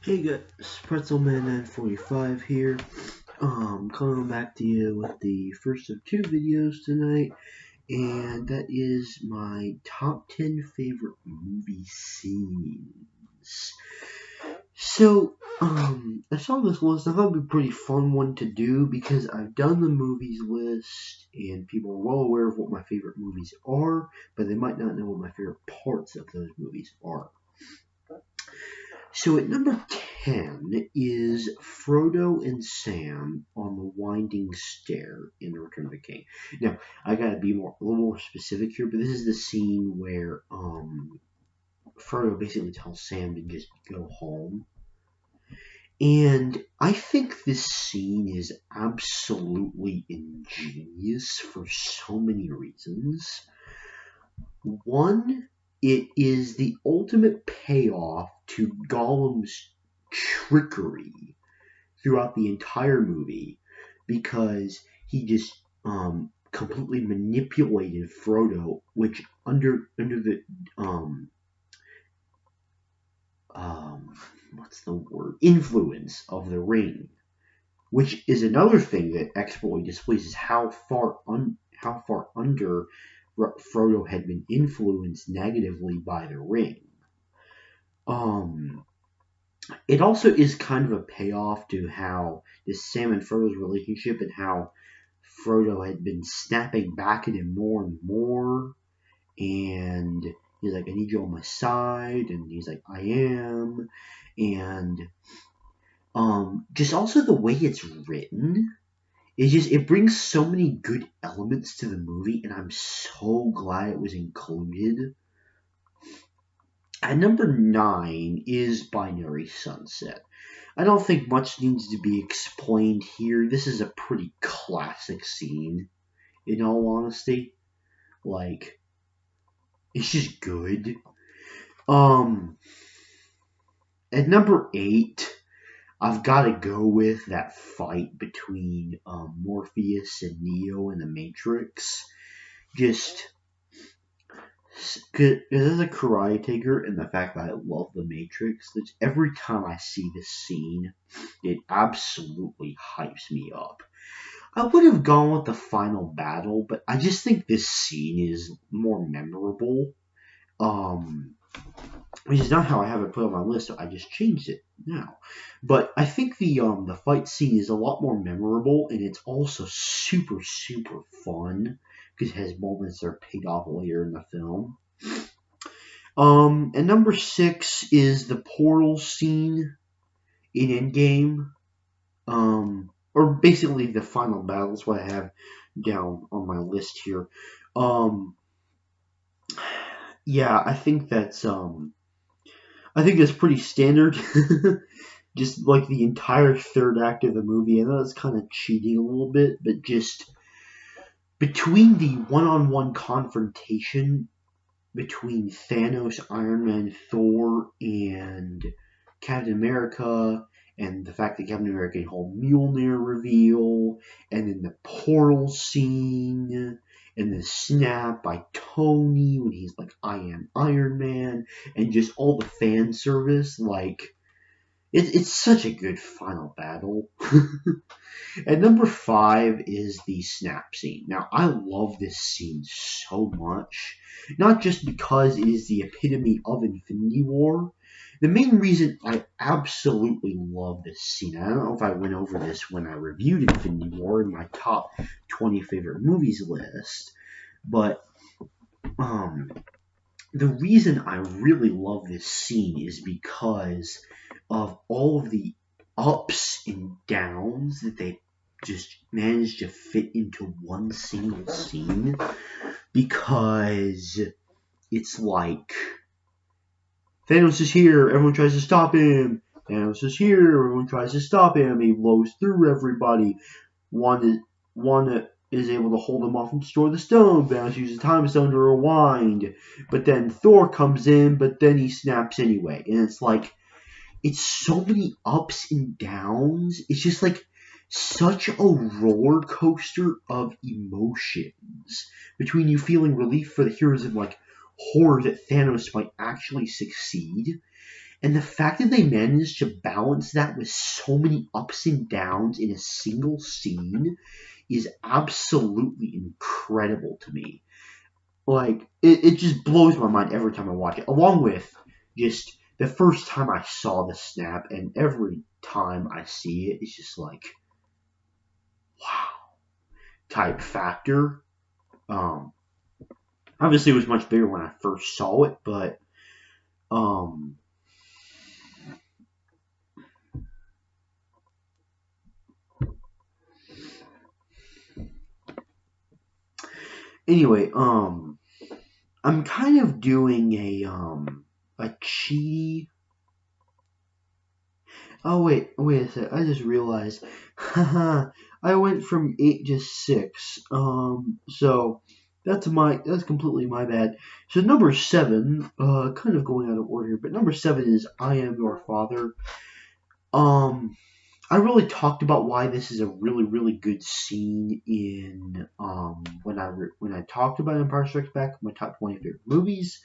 Hey guys, Pretzelman945 here. Coming back to you with the first of two videos tonight, and that is my top 10 favorite movie scenes. So, I saw this list. I thought it would be a pretty fun one to do because I've done the movies list, and people are well aware of what my favorite movies are, but they might not know what my favorite parts of those movies are. So at number 10 is Frodo and Sam on the Winding Stair in The Return of the King. Now, I gotta be a little more specific here, but this is the scene where Frodo basically tells Sam to just go home. And I think this scene is absolutely ingenious for so many reasons. One, it is the ultimate payoff to Gollum's trickery throughout the entire movie because he just completely manipulated Frodo, which under the what's the word, influence of the ring, which is another thing that exploit displays is how far under Frodo had been influenced negatively by the ring. It also is kind of a payoff to how this Sam and Frodo's relationship and how Frodo had been snapping back at him more and more, and he's like, "I need you on my side," and he's like, "I am," and just also the way it's written. It brings so many good elements to the movie, and I'm so glad it was included. At number 9 is Binary Sunset. I don't think much needs to be explained here. This is a pretty classic scene, in all honesty. Like, it's just good. At number 8, I've got to go with that fight between Morpheus and Neo in the Matrix. Just because as a karate taker and the fact that I love the Matrix, that every time I see this scene, it absolutely hypes me up. I would have gone with the final battle, but I just think this scene is more memorable. Which is not how I have it put on my list, so I just changed it now. But I think the fight scene is a lot more memorable, and it's also super fun because it has moments that are paid off later in the film. And number 6 is the portal scene in Endgame. Or basically the final battle is what I have down on my list here. Yeah, I think that's pretty standard. Just like the entire third act of the movie. I know it's kind of cheating a little bit, but just between the one-on-one confrontation between Thanos, Iron Man, Thor, and Captain America, and the fact that Captain America can hold Mjolnir reveal, and then the portal scene, and the snap by Tony when he's like, "I am Iron Man," and just all the fan service, like, it's such a good final battle. At number 5 is the snap scene. Now, I love this scene so much, not just because it is the epitome of Infinity War. The main reason I absolutely love this scene, I don't know if I went over this when I reviewed Infinity War in my top 20 favorite movies list, but the reason I really love this scene is because of all of the ups and downs that they just managed to fit into one single scene, because it's like Thanos is here, everyone tries to stop him. Thanos is here, everyone tries to stop him. He blows through everybody. One is able to hold him off and destroy the stone. Thanos uses time stone to rewind. But then Thor comes in, but then he snaps anyway. And it's like, it's so many ups and downs. It's just like such a roller coaster of emotions between you feeling relief for the heroes of like, horror that Thanos might actually succeed. And the fact that they managed to balance that with so many ups and downs in a single scene is absolutely incredible to me. Like, it just blows my mind every time I watch it. Along with just the first time I saw the snap, and every time I see it, it's just like, wow, type factor. Um, Obviously, it was much bigger when I first saw it, but um, anyway, I'm kind of doing a cheaty. Oh wait a sec. I just realized, haha, I went from 8 to 6. So that's completely my bad. So number 7, kind of going out of order, but number 7 is I Am Your Father. Um, I really talked about why this is a really, really good scene in when I talked about Empire Strikes Back, my top 20 favorite movies.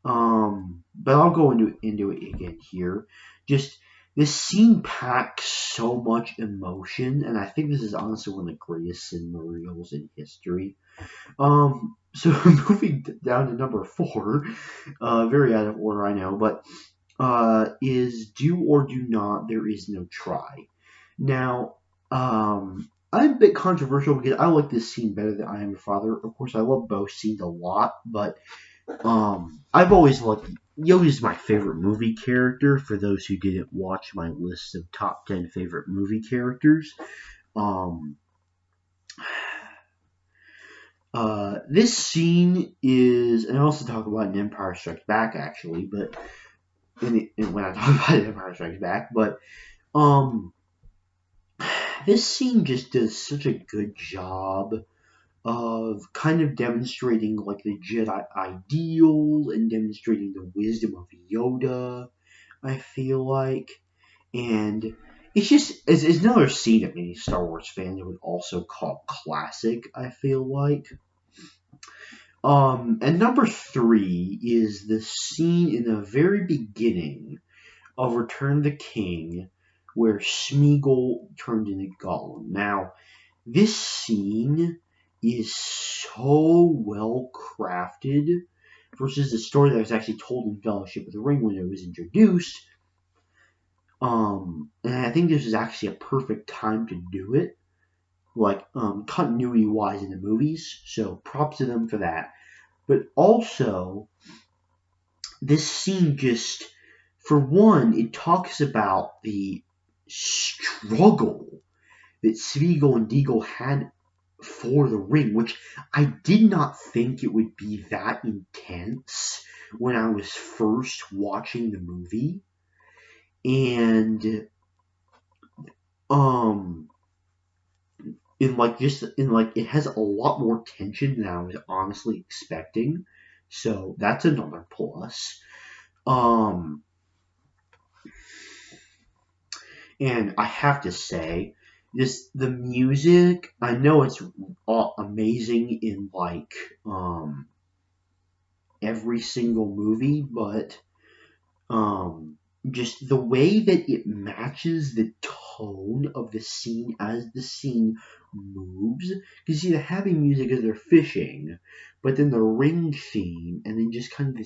But I'll go into it again here. Just this scene packs so much emotion, and I think this is honestly one of the greatest scenarios in history. So moving down to number 4, very out of order, I know, but is Do or Do Not, There Is No Try. Now, I'm a bit controversial because I like this scene better than I Am Your Father. Of course, I love both scenes a lot, but I've always liked Yoda's my favorite movie character. For those who didn't watch my list of top 10 favorite movie characters, um, this scene is, and I also talk about in Empire Strikes Back actually, but when I talk about Empire Strikes Back, but um, this scene just does such a good job of kind of demonstrating like the Jedi ideal and demonstrating the wisdom of Yoda, I feel like. And it's another scene that many Star Wars fans would also call classic, I feel like. And number 3 is the scene in the very beginning of Return of the King where Smeagol turned into Gollum. Now, this scene is so well crafted versus the story that was actually told in Fellowship of the Ring when it was introduced. And I think this is actually a perfect time to do it, like continuity wise in the movies. So props to them for that. But also, this scene just, for one, it talks about the struggle that Smeagol and Deagle had for the ring, which I did not think it would be that intense when I was first watching the movie. And it has a lot more tension than I was honestly expecting. So that's another plus. And I have to say, the music, I know it's amazing in like every single movie, but just the way that it matches the tone of the scene as the scene moves. Because you see the happy music as they're fishing, but then the ring theme, and then just kind of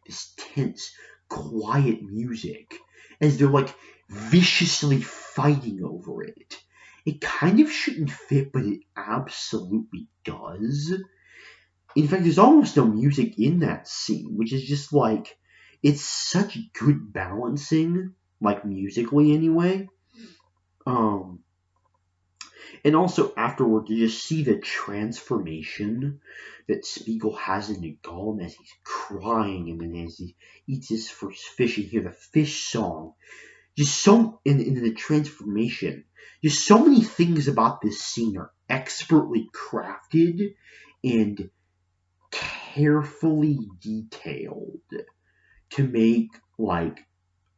this tense, quiet music as they're like viciously fighting over it. It kind of shouldn't fit, but it absolutely does. In fact, there's almost no music in that scene, which is just like, it's such good balancing, like musically anyway. And also afterward, you just see the transformation that Spiegel has into Gollum as he's crying, and then as he eats his first fish, and hear the fish song. Just so in the transformation, just so many things about this scene are expertly crafted and carefully detailed to make like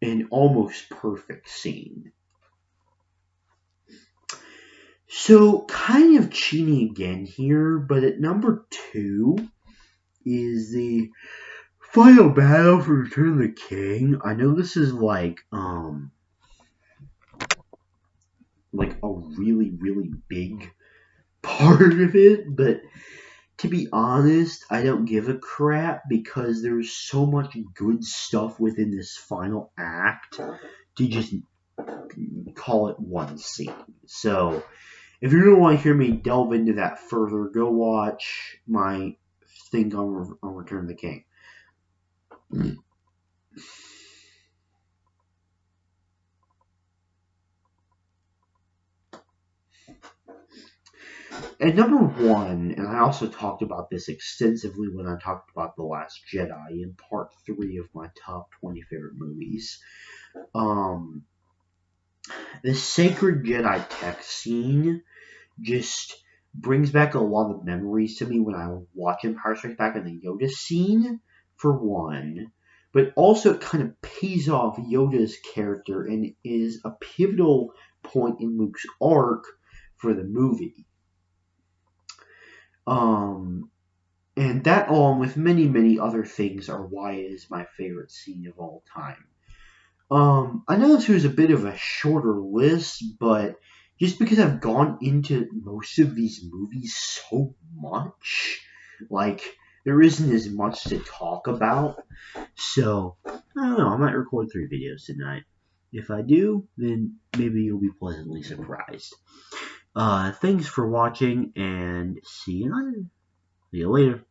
an almost perfect scene. So kind of cheating again here, but at number 2, is the final battle for Return of the King. I know this is like a really, really big part of it, but to be honest, I don't give a crap because there's so much good stuff within this final act to just call it one scene. So, if you really want to hear me delve into that further, go watch my thing on Return of the King. And number one, and I also talked about this extensively when I talked about The Last Jedi in part 3 of my top 20 favorite movies. The Sacred Jedi text scene just brings back a lot of memories to me when I watch Empire Strikes Back and the Yoda scene, for one. But also it kind of pays off Yoda's character and is a pivotal point in Luke's arc for the movie. And that, along with many, many other things, are why it is my favorite scene of all time. I know this was a bit of a shorter list, but just because I've gone into most of these movies so much, like, there isn't as much to talk about. So, I don't know, I might record 3 videos tonight. If I do, then maybe you'll be pleasantly surprised. Thanks for watching, and see you later.